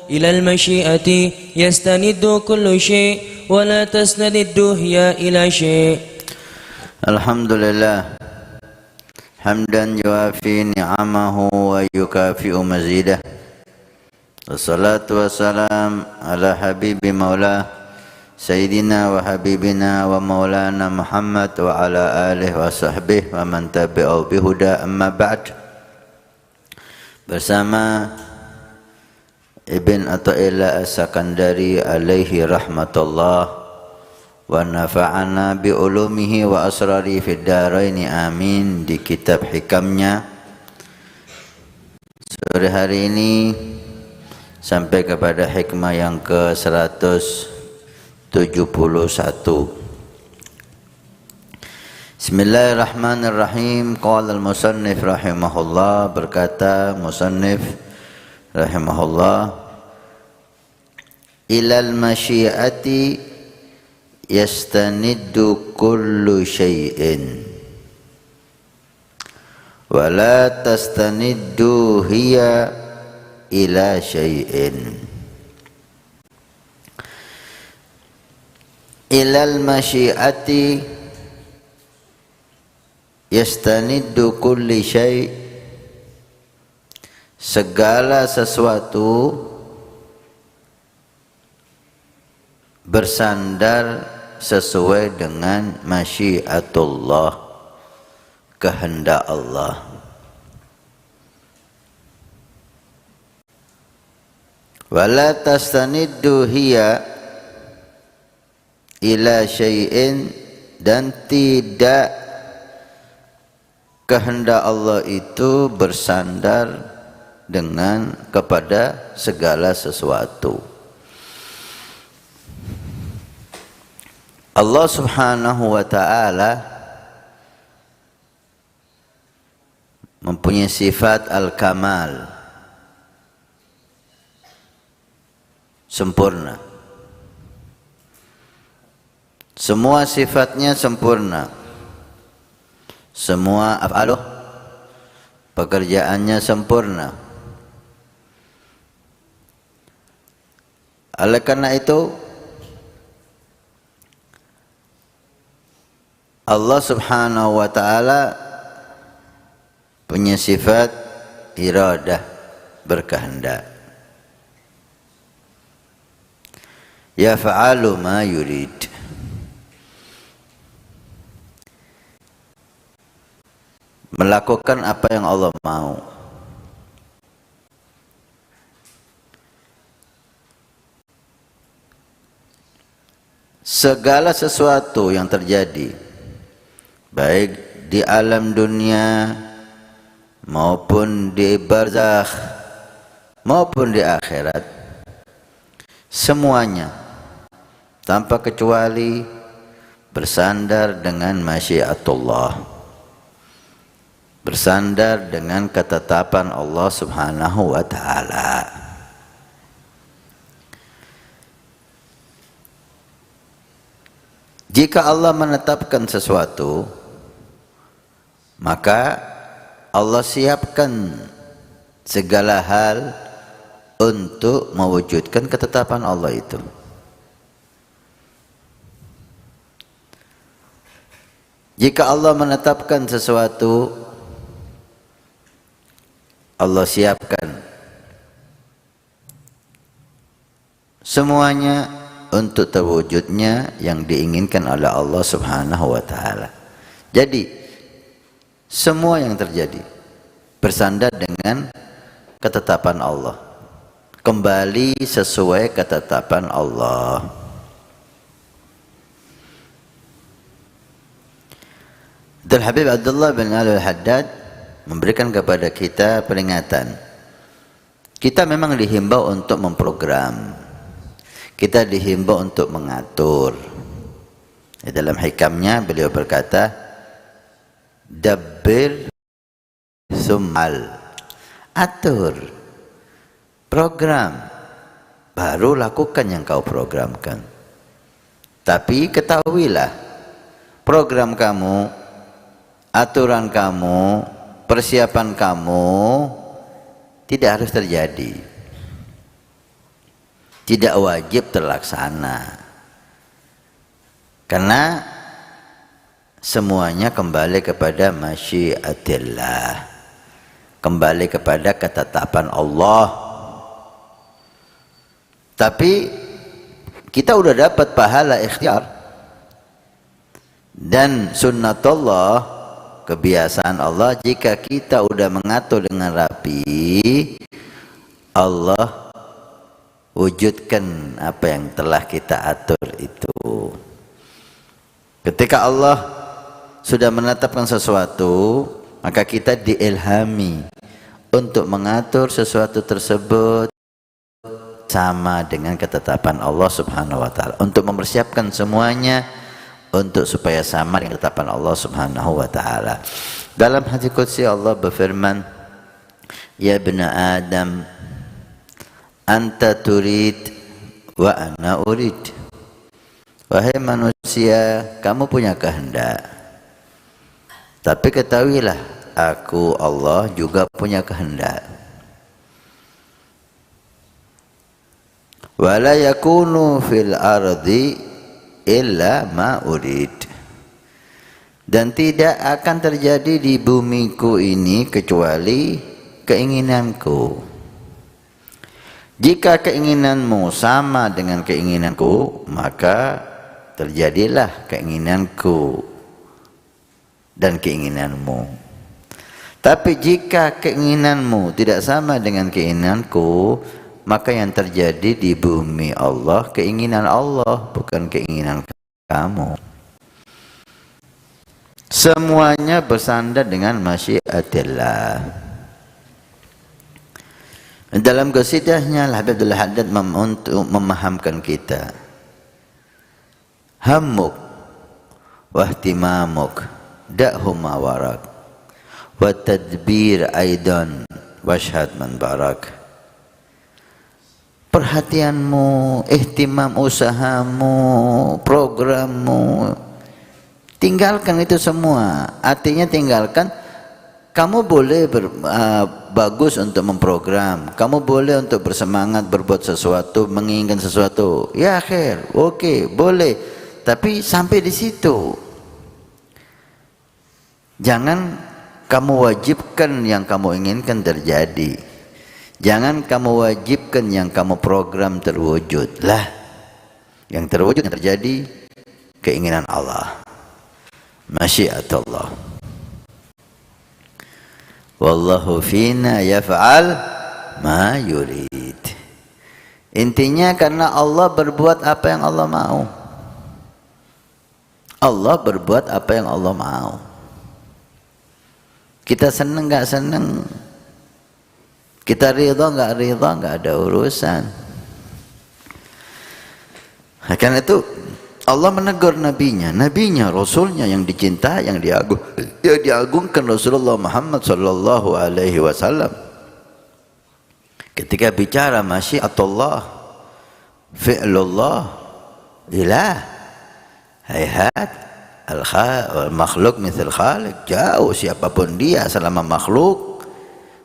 إلى المشيئة يستند كل شيء ولا تستند هي إلى شيء. الحمد لله حمدا يوافي نعمه ويكافئ مزيده، والصلاة والسلام على حبيب مولاه سيدنا وحبيبنا ومولانا محمد وعلى آله وصحبه ومن tabi'ahu bihuda, amma ba'd. Bersama Ibn Athaillah As-Sakandari alaihi rahmatullah wa nafa'ana bi ulumihi wa asrari fid dharaini amin, di kitab hikamnya sore hari ini sampai kepada hikmah yang ke-171. Bismillahirrahmanirrahim. Qala al-musannif rahimahullah, berkata musannif rahimahullah, ilal masyiati yastaniddu kullu syai'in wa la tastaniddu hiya ila syai'in. Ilal masyiati yastaniddu kulli syai', segala sesuatu bersandar sesuai dengan masyiatullah, kehendak Allah. Wala tastaniddu hiya ila syai'in, dan tidak kehendak Allah itu bersandar dengan kepada segala sesuatu. Allah Subhanahu wa ta'ala mempunyai sifat al-kamal, sempurna. Semua sifatnya sempurna, semua af'aluh, pekerjaannya sempurna. Oleh karena itu Allah Subhanahu wa ta'ala punya sifat iradah, berkehendak. Yaf'alu ma yurid, melakukan apa yang Allah mau. Segala sesuatu yang terjadi, baik di alam dunia maupun di barzakh maupun di akhirat, semuanya tanpa kecuali bersandar dengan masyiatullah, bersandar dengan ketetapan Allah Subhanahu wa ta'ala. Jika Allah menetapkan sesuatu, maka Allah siapkan segala hal untuk mewujudkan ketetapan Allah itu. Jika Allah menetapkan sesuatu, Allah siapkan semuanya untuk terwujudnya yang diinginkan oleh Allah Subhanahu wa ta'ala. Jadi semua yang terjadi bersandar dengan ketetapan Allah, kembali sesuai ketetapan Allah. Dan Habib Abdullah bin Ali al-Haddad memberikan kepada kita peringatan. Kita memang dihimbau untuk memprogram, kita dihimbau untuk mengatur. Di dalam hikamnya beliau berkata, dabbir sum'al, atur, program, baru lakukan yang kau programkan. Tapi ketahuilah, program kamu, aturan kamu, persiapan kamu tidak harus terjadi. tidak wajib terlaksana. Karena semuanya kembali kepada masyiatillah, kembali kepada ketetapan Allah. Tapi kita udah dapat pahala ikhtiar dan sunnatullah, kebiasaan Allah. Jika kita udah mengatur dengan rapi, Allah wujudkan apa yang telah kita atur itu. Ketika Allah sudah menetapkan sesuatu, maka kita diilhami untuk mengatur sesuatu tersebut sama dengan ketetapan Allah Subhanahu wa taala, untuk mempersiapkan semuanya untuk supaya sama dengan ketetapan Allah Subhanahu wa taala. Dalam hadis qudsi Allah berfirman, "Ya bani Adam, anta turid wa ana urid." Wahai manusia, kamu punya kehendak, tapi ketahuilah aku Allah juga punya kehendak. Wala yakunu fil ardi illa ma urid. Dan tidak akan terjadi di bumiku ini kecuali keinginanku. Jika keinginanmu sama dengan keinginanku, maka terjadilah keinginanku dan keinginanmu. Tapi jika keinginanmu tidak sama dengan keinginanku, maka yang terjadi di bumi Allah keinginan Allah, bukan keinginan kamu. Semuanya bersandar dengan masyiatillah. Dalam qasidahnya Al-Habib Abdul Haddad untuk memahamkan kita, hammuk wahtimamuk da'huma warak wa tadbir aidan washhad man barak. Perhatianmu, ihtimam usahamu, programmu, tinggalkan itu semua. Artinya tinggalkan. Kamu boleh bagus untuk memprogram, kamu boleh untuk bersemangat berbuat sesuatu, menginginkan sesuatu, ya khair, oke, boleh, tapi sampai di situ. Jangan kamu wajibkan yang kamu inginkan terjadi, jangan kamu wajibkan yang kamu program terwujud. Lah, yang terwujud, yang terjadi keinginan Allah, masyiatullah. Wallahu fina yaf'al ma yurid. Intinya karena Allah berbuat apa yang Allah mau. Allah berbuat apa yang Allah mau. Kita senang nggak senang, kita ridha nggak ridha, nggak ada urusan. Karena itu Allah menegur nabinya, rasulnya yang dicintai, yang diagungkan Rasulullah Muhammad sallallahu alaihi wasallam. Ketika bicara masyiatullah, fi'lullah, ilah, hayhat, al-makhluk mithal khaliq, jauh siapapun dia selama makhluk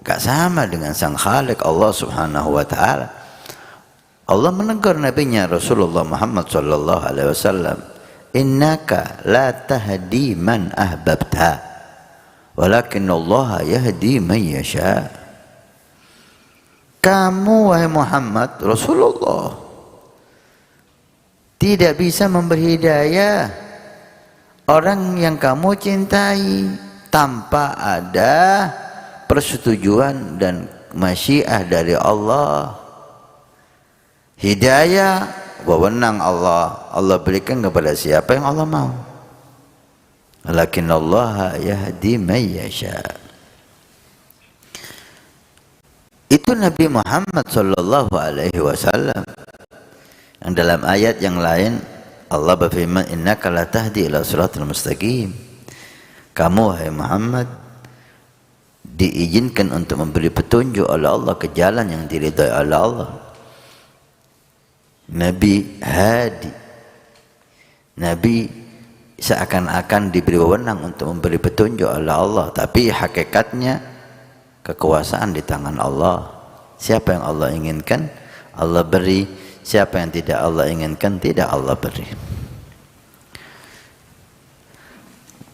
gak sama dengan sang khaliq Allah Subhanahu wa taala. Allah menegur nabinya Rasulullah Muhammad sallallahu alaihi wasallam, innaka la tahdi man ahbabta walakin Allah yahdi man yasha. Kamu wahai Muhammad Rasulullah tidak bisa memberi hidayah orang yang kamu cintai tanpa ada persetujuan dan masyiah dari Allah. Hidayah wewenang Allah, Allah berikan kepada siapa yang Allah mau. Walakin Allah yahdi man yasha. Itu Nabi Muhammad sallallahu alaihi wasallam. Yang dalam ayat yang lain Allah berfirman, innaka la tahdi ila siratal mustaqim. Kamu wahai Muhammad diizinkan untuk memberi petunjuk oleh Allah ke jalan yang diridai oleh Allah. Nabi hadi, Nabi seakan-akan diberi wewenang untuk memberi petunjuk oleh Allah, tapi hakikatnya kekuasaan di tangan Allah. Siapa yang Allah inginkan, Allah beri. siapa yang tidak Allah inginkan tidak Allah beri.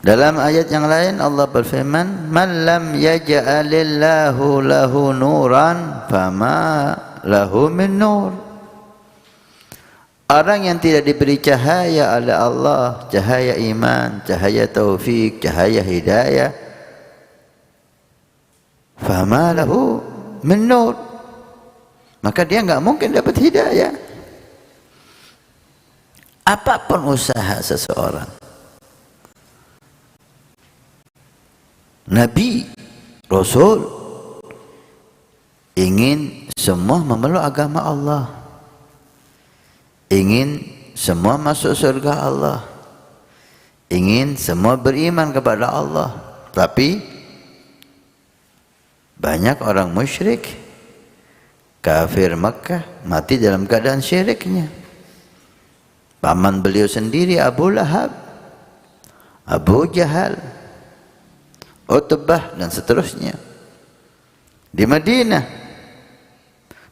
Dalam ayat yang lain Allah berfirman, "Man lam yaj'alillahu lahu nuran fama lahu min nur." Orang yang tidak diberi cahaya oleh Allah, cahaya iman, cahaya taufik, cahaya hidayah, fama lahu min nur, maka dia enggak mungkin dapat hidayah. Apapun usaha seseorang, Nabi, Rasul ingin semua memeluk agama Allah, ingin semua masuk surga Allah, ingin semua beriman kepada Allah. Tapi banyak orang musyrik, kafir Makkah, mati dalam keadaan syiriknya. Paman beliau sendiri Abu Lahab, Abu Jahal, Utbah dan seterusnya. Di Madinah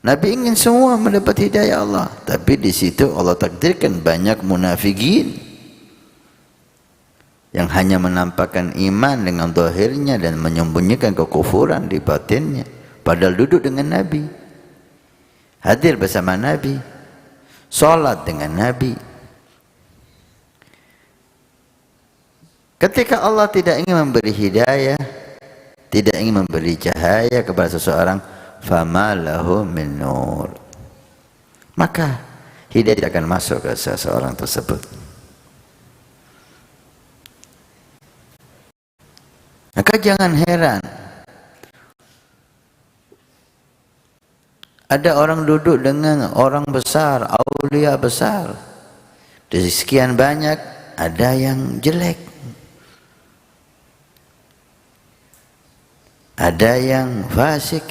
Nabi ingin semua mendapat hidayah Allah, tapi di situ Allah takdirkan banyak munafikin yang hanya menampakkan iman dengan zahirnya dan menyembunyikan kekufuran di batinnya, padahal duduk dengan Nabi, hadir bersama Nabi, salat dengan Nabi. Ketika Allah tidak ingin memberi hidayah, tidak ingin memberi cahaya kepada seseorang, fama lahu min nur, maka hidayah tidak akan masuk ke seseorang tersebut. Maka jangan heran ada orang duduk dengan orang besar, aulia besar, dari sekian banyak ada yang jelek, ada yang fasik.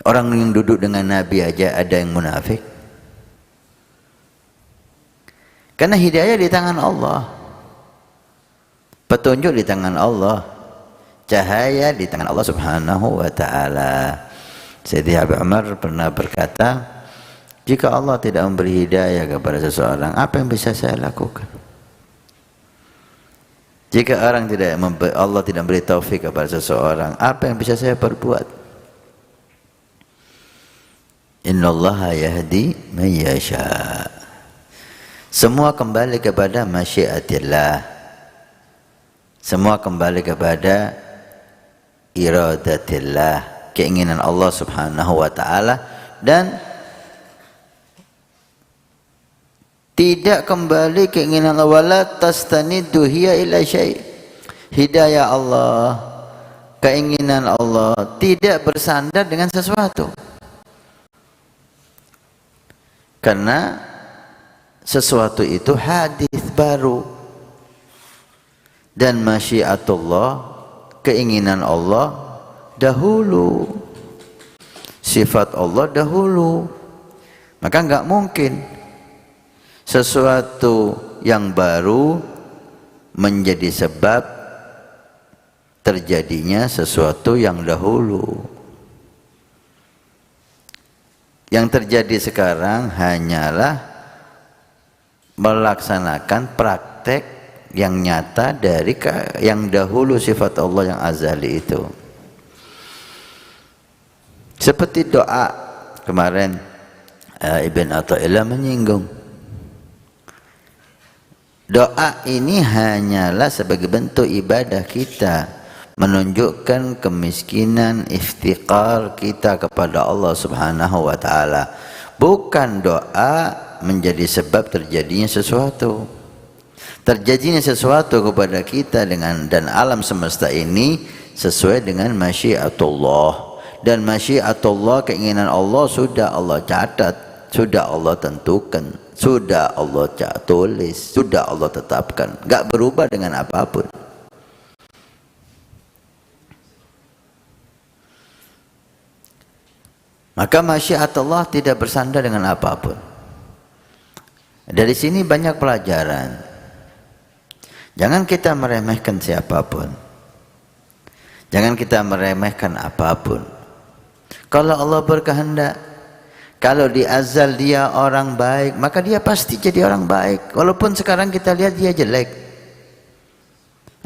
Orang yang duduk dengan Nabi aja ada yang munafik. Karena hidayah di tangan Allah, petunjuk di tangan Allah, cahaya di tangan Allah Subhanahu wa ta'ala. Sayyidi Habib Umar pernah berkata, jika Allah tidak memberi hidayah kepada seseorang, apa yang bisa saya lakukan? Jika Allah tidak memberi taufik kepada seseorang, apa yang bisa saya perbuat? Innallaha yahdi man yasha. Semua kembali kepada masyiatillah. Semua kembali kepada iradatillah, keinginan Allah Subhanahu wa ta'ala, dan tidak kembali keinginan Allah. Wala tastaniddu hiya ila syai'. Hidayah Allah, keinginan Allah tidak bersandar dengan sesuatu. Karena sesuatu itu hadis baru. Dan masyiatullah, keinginan Allah dahulu, sifat Allah dahulu. Maka enggak mungkin sesuatu yang baru menjadi sebab terjadinya sesuatu yang dahulu. Yang terjadi sekarang hanyalah melaksanakan praktek yang nyata dari yang dahulu sifat Allah yang azali itu. Seperti doa kemarin Ibn Athaillah menyinggung, doa ini hanyalah sebagai bentuk ibadah kita, menunjukkan kemiskinan, iftiqar kita kepada Allah Subhanahu wa ta'ala. Bukan doa menjadi sebab terjadinya sesuatu. Terjadinya sesuatu kepada kita dan alam semesta ini sesuai dengan masyiatullah. Dan masyiatullah, keinginan Allah, sudah Allah catat, sudah Allah tentukan, sudah Allah tulis, sudah Allah tetapkan, gak berubah dengan apapun. Maka masyiatullah tidak bersandar dengan apapun. Dari sini banyak pelajaran. Jangan kita meremehkan siapapun. Jangan kita meremehkan apapun. Kalau Allah berkehendak, kalau di azal dia orang baik, maka dia pasti jadi orang baik. Walaupun sekarang kita lihat dia jelek.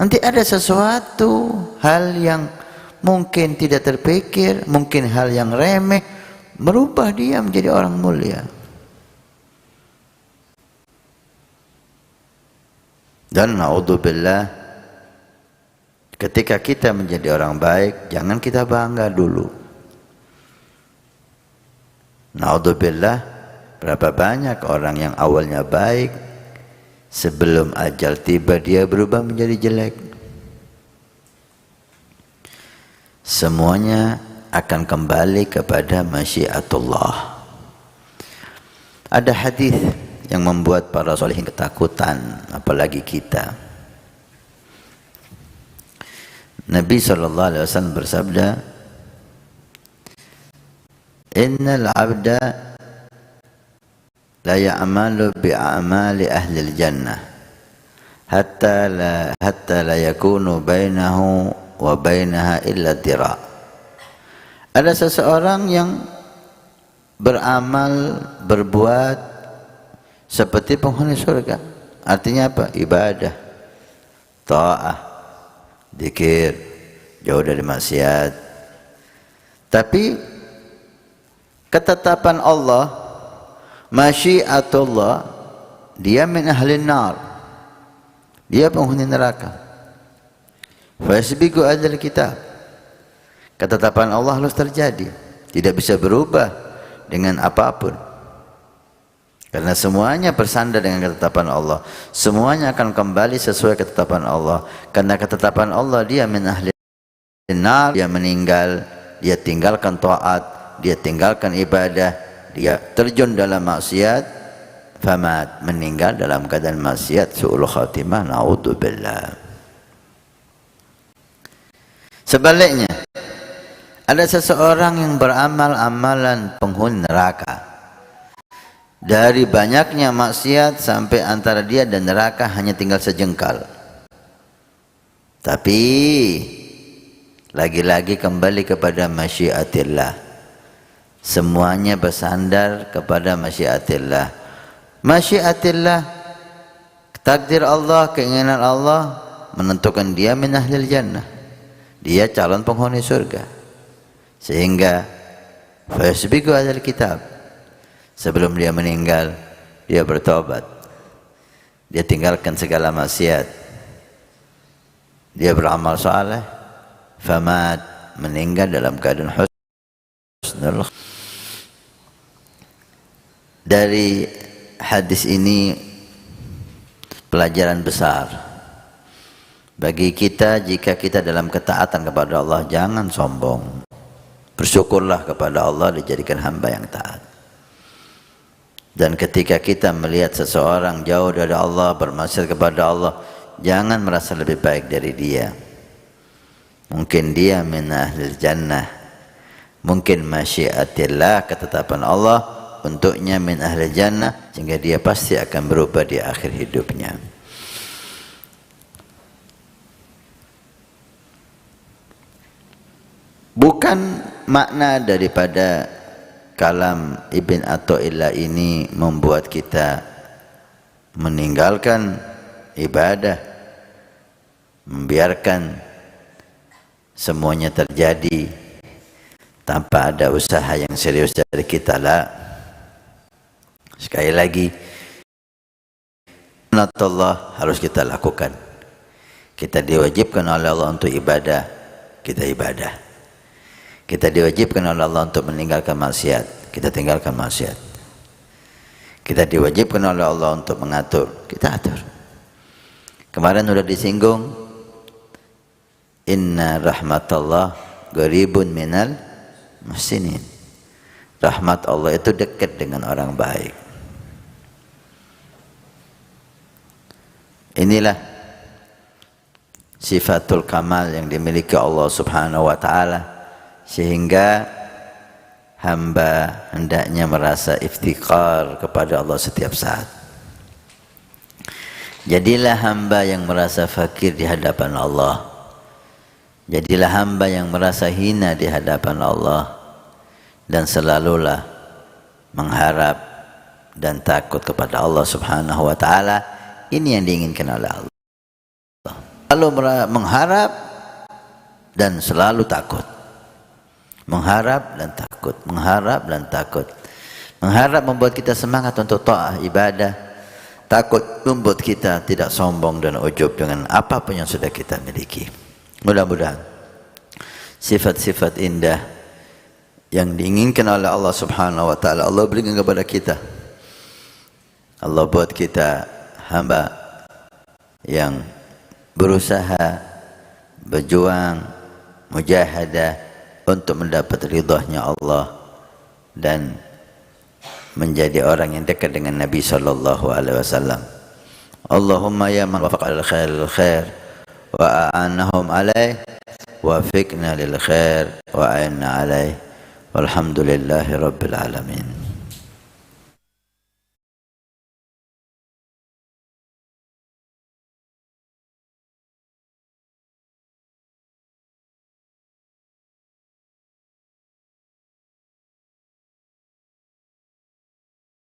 Nanti ada sesuatu hal yang mungkin tidak terpikir, mungkin hal yang remeh, merubah dia menjadi orang mulia. Dan naudzubillah, ketika kita menjadi orang baik, jangan kita bangga dulu. Naudzubillah, berapa banyak orang yang awalnya baik, sebelum ajal tiba dia berubah menjadi jelek. Semuanya akan kembali kepada masyiatullah. Ada hadis yang membuat para solehin ketakutan, apalagi kita. Nabi SAW bersabda, Innal abda la ya'malu bi'amali ahli jannah hatta la yakunu bainahu wa bainaha illa dira'. Ada seseorang yang beramal, berbuat seperti penghuni surga. Artinya apa? Ibadah, ta'ah, zikir, jauh dari maksiat. Tapi ketetapan Allah, masyiatullah, dia min ahli nar, dia penghuni neraka. Fasbiqu adzal kitab, ketetapan Allah harus terjadi, tidak bisa berubah dengan apapun, karena semuanya bersandar dengan ketetapan Allah. Semuanya akan kembali sesuai ketetapan Allah, karena ketetapan Allah dia min ahli nar, dia meninggal, dia tinggalkan taat, dia tinggalkan ibadah, dia terjun dalam maksiat, famat, meninggal dalam keadaan maksiat, su'ul khatimah, naudzubillah. Sebaliknya, ada seseorang yang beramal amalan penghuni neraka. Dari banyaknya maksiat sampai antara dia dan neraka hanya tinggal sejengkal. Tapi lagi-lagi kembali kepada masyiatillah. Semuanya bersandar kepada masyiatillah. Masyiatillah, takdir Allah, keinginan Allah menentukan dia min ahlil jannah, dia calon penghuni surga. Sehingga fasbiqu adzal kitab, sebelum dia meninggal dia bertobat, dia tinggalkan segala maksiat, dia beramal saleh, famat, meninggal dalam keadaan husnul. Dari hadis ini pelajaran besar bagi kita. Jika kita dalam ketaatan kepada Allah, jangan sombong. Bersyukurlah kepada Allah dijadikan hamba yang taat. Dan ketika kita melihat seseorang jauh dari Allah, bermaksiat kepada Allah, jangan merasa lebih baik dari dia. Mungkin dia min ahlil jannah, mungkin masyiatillah, ketetapan Allah untuknya min ahli jannah, sehingga dia pasti akan berubah di akhir hidupnya. Bukan makna daripada kalam Ibn Athaillah ini membuat kita meninggalkan ibadah, membiarkan semuanya terjadi tanpa ada usaha yang serius dari kita. Lah, sekali lagi, sunatullah harus kita lakukan. Kita diwajibkan oleh Allah untuk ibadah, kita ibadah. Kita diwajibkan oleh Allah untuk meninggalkan maksiat, kita tinggalkan maksiat. Kita diwajibkan oleh Allah untuk mengatur, kita atur. Kemarin sudah disinggung, inna rahmatallah qaribun minal muhsinin. Rahmat Allah itu dekat dengan orang baik. Inilah sifatul kamal yang dimiliki Allah Subhanahu wa taala, sehingga hamba hendaknya merasa iftiqar kepada Allah setiap saat. Jadilah hamba yang merasa fakir di hadapan Allah. Jadilah hamba yang merasa hina di hadapan Allah. dan selalulah mengharap dan takut kepada Allah Subhanahu wa taala. Ini yang diinginkan oleh Allah. Lalu mengharap dan selalu takut. Mengharap dan takut, mengharap dan takut. Mengharap membuat kita semangat untuk taat ibadah. Takut membuat kita tidak sombong dan ujub dengan apapun yang sudah kita miliki. Mudah-mudahan sifat-sifat indah yang diinginkan oleh Allah Subhanahu wa taala Allah berikan kepada kita. Allah buat kita hamba yang berusaha, berjuang, mujahadah untuk mendapat ridhanya Allah dan menjadi orang yang dekat dengan Nabi sallallahu alaihi wasallam. Allahumma ya man wafaqa lil khair wa a'anahum alaih wafiqna lil khair wa a'inna alaih walhamdulillahi rabbil alamin.